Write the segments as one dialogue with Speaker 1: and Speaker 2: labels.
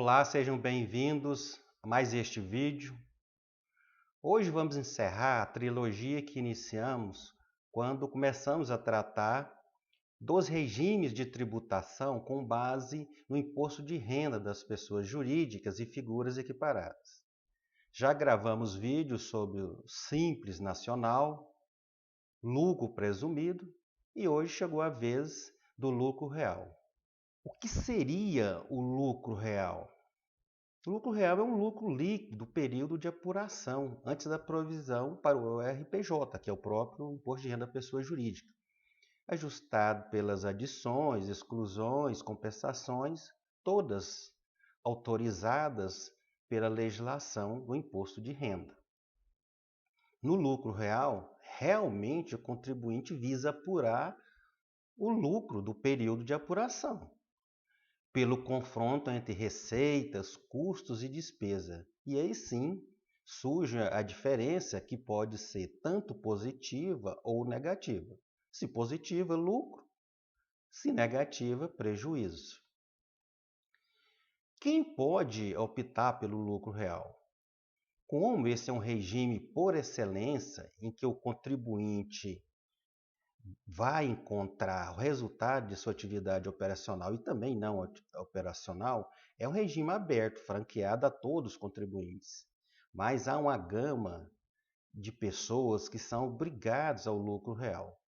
Speaker 1: Olá, sejam bem-vindos a mais este vídeo. Hoje vamos encerrar a trilogia que iniciamos quando começamos a tratar dos regimes de tributação com base no imposto de renda das pessoas jurídicas e figuras equiparadas. Já gravamos vídeos sobre o Simples Nacional, lucro presumido e hoje chegou a vez do lucro real. O que seria o lucro real? O lucro real é um lucro líquido do período de apuração, antes da provisão para o RPJ, que é o próprio Imposto de Renda da Pessoa Jurídica, ajustado pelas adições, exclusões, compensações, todas autorizadas pela legislação do Imposto de Renda. No lucro real, realmente o contribuinte visa apurar o lucro do período de apuração, pelo confronto entre receitas, custos e despesa. E aí sim surge a diferença que pode ser tanto positiva ou negativa. Se positiva, lucro, se negativa, prejuízo. Quem pode optar pelo lucro real? Como esse é um regime por excelência em que o contribuinte vai encontrar o resultado de sua atividade operacional e também não operacional, é um regime aberto, franqueado a todos os contribuintes. Mas há uma gama de pessoas que são obrigados ao lucro real.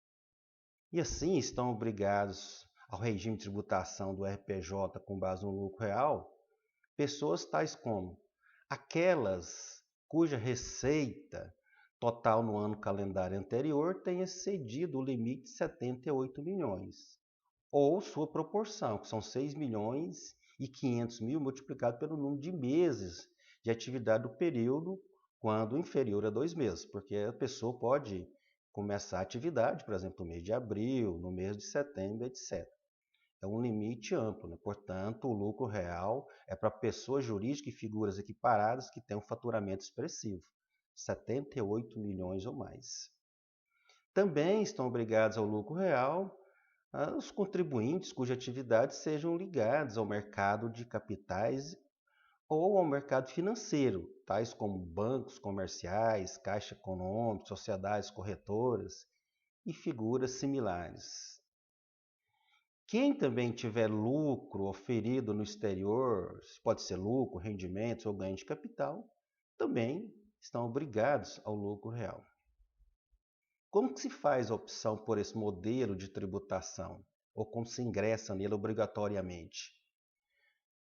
Speaker 1: E assim estão obrigados ao regime de tributação do RPJ com base no lucro real, pessoas tais como aquelas cuja receita total no ano calendário anterior tenha excedido o limite de 78 milhões, ou sua proporção, que são 6 milhões e 500 mil multiplicado pelo número de meses de atividade do período, quando inferior a 2 meses, porque a pessoa pode começar a atividade, por exemplo, no mês de abril, no mês de setembro, etc. É um limite amplo, né? Portanto, o lucro real é para pessoas jurídicas e figuras equiparadas que têm um faturamento expressivo, 78 milhões ou mais. Também estão obrigados ao lucro real os contribuintes cujas atividades sejam ligadas ao mercado de capitais ou ao mercado financeiro, tais como bancos comerciais, caixa econômica, sociedades corretoras e figuras similares. Quem também tiver lucro oferido no exterior, pode ser lucro, rendimentos ou ganho de capital, também estão obrigados ao lucro real. Como que se faz a opção por esse modelo de tributação? Ou como se ingressa nele obrigatoriamente?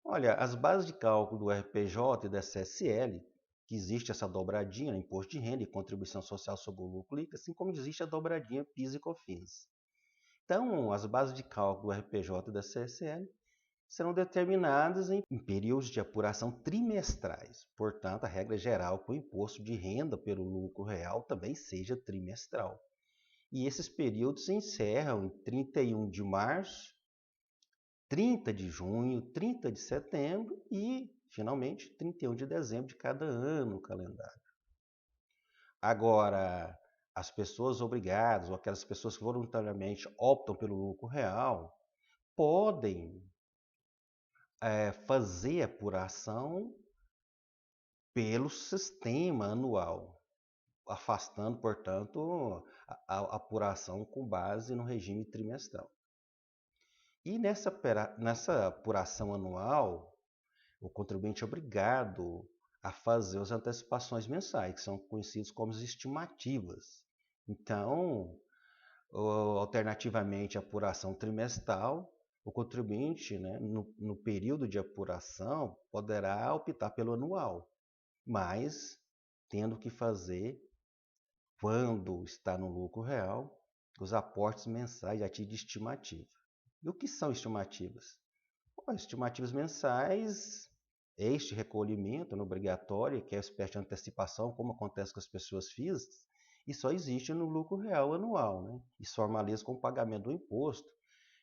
Speaker 1: Olha, as bases de cálculo do RPJ e da CSL, que existe essa dobradinha, Imposto de Renda e Contribuição Social sobre o Lucro Líquido, assim como existe a dobradinha PIS e COFINS. Então, as bases de cálculo do RPJ e da CSL serão determinadas em períodos de apuração trimestrais. Portanto, a regra geral é que o imposto de renda pelo lucro real também seja trimestral. E esses períodos se encerram em 31 de março, 30 de junho, 30 de setembro e, finalmente, 31 de dezembro de cada ano no calendário. Agora, as pessoas obrigadas ou aquelas pessoas que voluntariamente optam pelo lucro real podem fazer apuração pelo sistema anual, afastando, portanto, a apuração com base no regime trimestral. E nessa apuração anual, o contribuinte é obrigado a fazer as antecipações mensais, que são conhecidos como as estimativas. Então, alternativamente à apuração trimestral, o contribuinte, né, no período de apuração, poderá optar pelo anual, mas tendo que fazer, quando está no lucro real, os aportes mensais a título de estimativa. E o que são estimativas? Estimativas mensais, este recolhimento obrigatório, que é uma espécie de antecipação, como acontece com as pessoas físicas, e só existe no lucro real anual, né? E se formaliza com o pagamento do imposto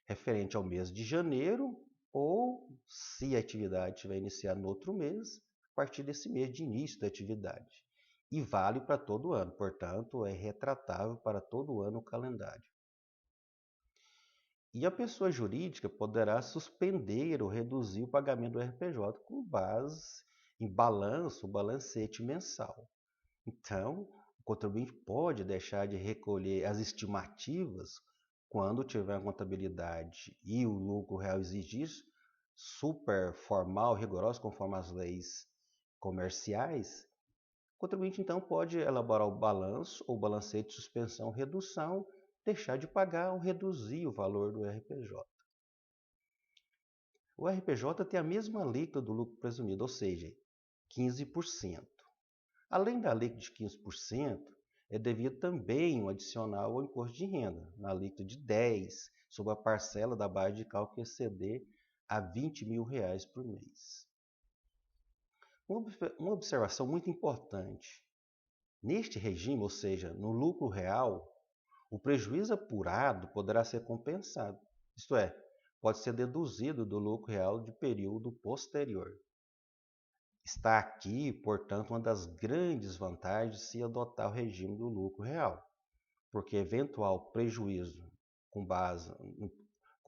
Speaker 1: referente ao mês de janeiro, ou, se a atividade estiver iniciada no outro mês, a partir desse mês de início da atividade. E vale para todo ano, portanto, é retratável para todo ano o calendário. E a pessoa jurídica poderá suspender ou reduzir o pagamento do RPJ com base em balanço, balancete mensal. Então, o contribuinte pode deixar de recolher as estimativas quando tiver a contabilidade e o lucro real exigir super formal, rigoroso, conforme as leis comerciais. O contribuinte, então, pode elaborar o balanço ou balancete de suspensão, redução, deixar de pagar ou reduzir o valor do RPJ. O RPJ tem a mesma alíquota do lucro presumido, ou seja, 15%. Além da alíquota de 15%, é devido também um adicional ao imposto de renda, na alíquota de 10%, sobre a parcela da base de cálculo que exceder a R$ 20.000 por mês. Uma observação muito importante. Neste regime, ou seja, no lucro real, o prejuízo apurado poderá ser compensado, isto é, pode ser deduzido do lucro real de período posterior. Está aqui, portanto, uma das grandes vantagens de se adotar o regime do lucro real, porque eventual prejuízo com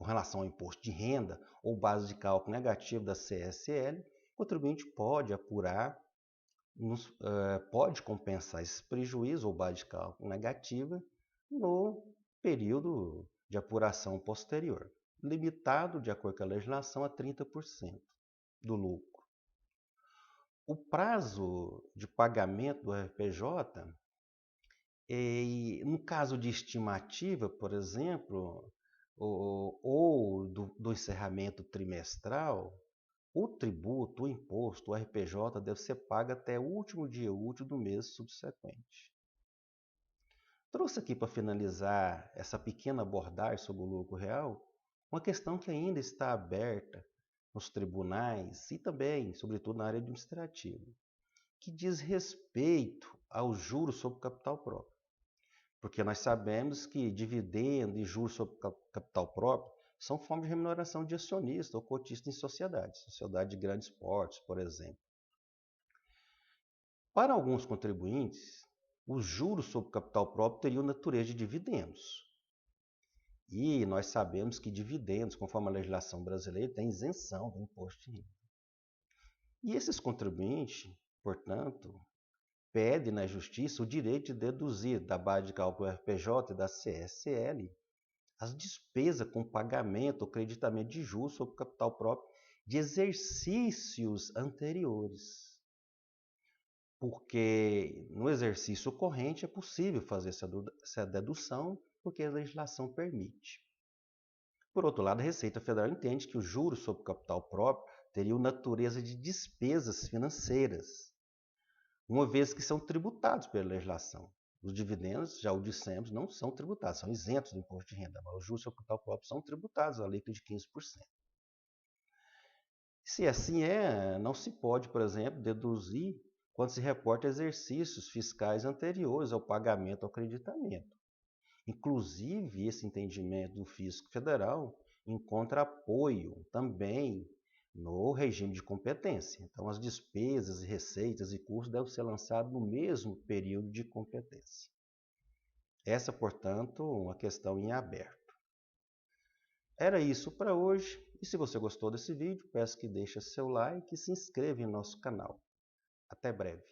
Speaker 1: relação ao imposto de renda ou base de cálculo negativo da CSL, o contribuinte pode apurar, pode compensar esse prejuízo ou base de cálculo negativa no período de apuração posterior, limitado, de acordo com a legislação, a 30% do lucro. O prazo de pagamento do RPJ, no caso de estimativa, por exemplo, ou do encerramento trimestral, o tributo, o imposto, o RPJ deve ser pago até o último dia útil do mês subsequente. Trouxe aqui para finalizar essa pequena abordagem sobre o lucro real, uma questão que ainda está aberta nos tribunais e também, sobretudo, na área administrativa, que diz respeito aos juros sobre capital próprio. Porque nós sabemos que dividendo e juros sobre capital próprio são formas de remuneração de acionista ou cotista em sociedade de grandes portes, por exemplo. Para alguns contribuintes, os juros sobre capital próprio teriam natureza de dividendos. E nós sabemos que dividendos, conforme a legislação brasileira, têm isenção do imposto de renda. E esses contribuintes, portanto, pedem na Justiça o direito de deduzir da base de cálculo RPJ e da CSL as despesas com pagamento ou creditamento de juros sobre capital próprio de exercícios anteriores. Porque no exercício corrente é possível fazer essa dedução, porque a legislação permite. Por outro lado, a Receita Federal entende que os juros sobre capital próprio teriam natureza de despesas financeiras, uma vez que são tributados pela legislação. Os dividendos, já o dissemos, não são tributados, são isentos do imposto de renda, mas os juros sobre capital próprio são tributados, a alíquota de 15%. Se assim não se pode, por exemplo, deduzir quando se reporta exercícios fiscais anteriores ao pagamento ou acreditamento. Inclusive, esse entendimento do Fisco Federal encontra apoio também no regime de competência. Então, as despesas, receitas e custos devem ser lançados no mesmo período de competência. Essa, portanto, uma questão em aberto. Era isso para hoje. E se você gostou desse vídeo, peço que deixe seu like e se inscreva em nosso canal. Até breve.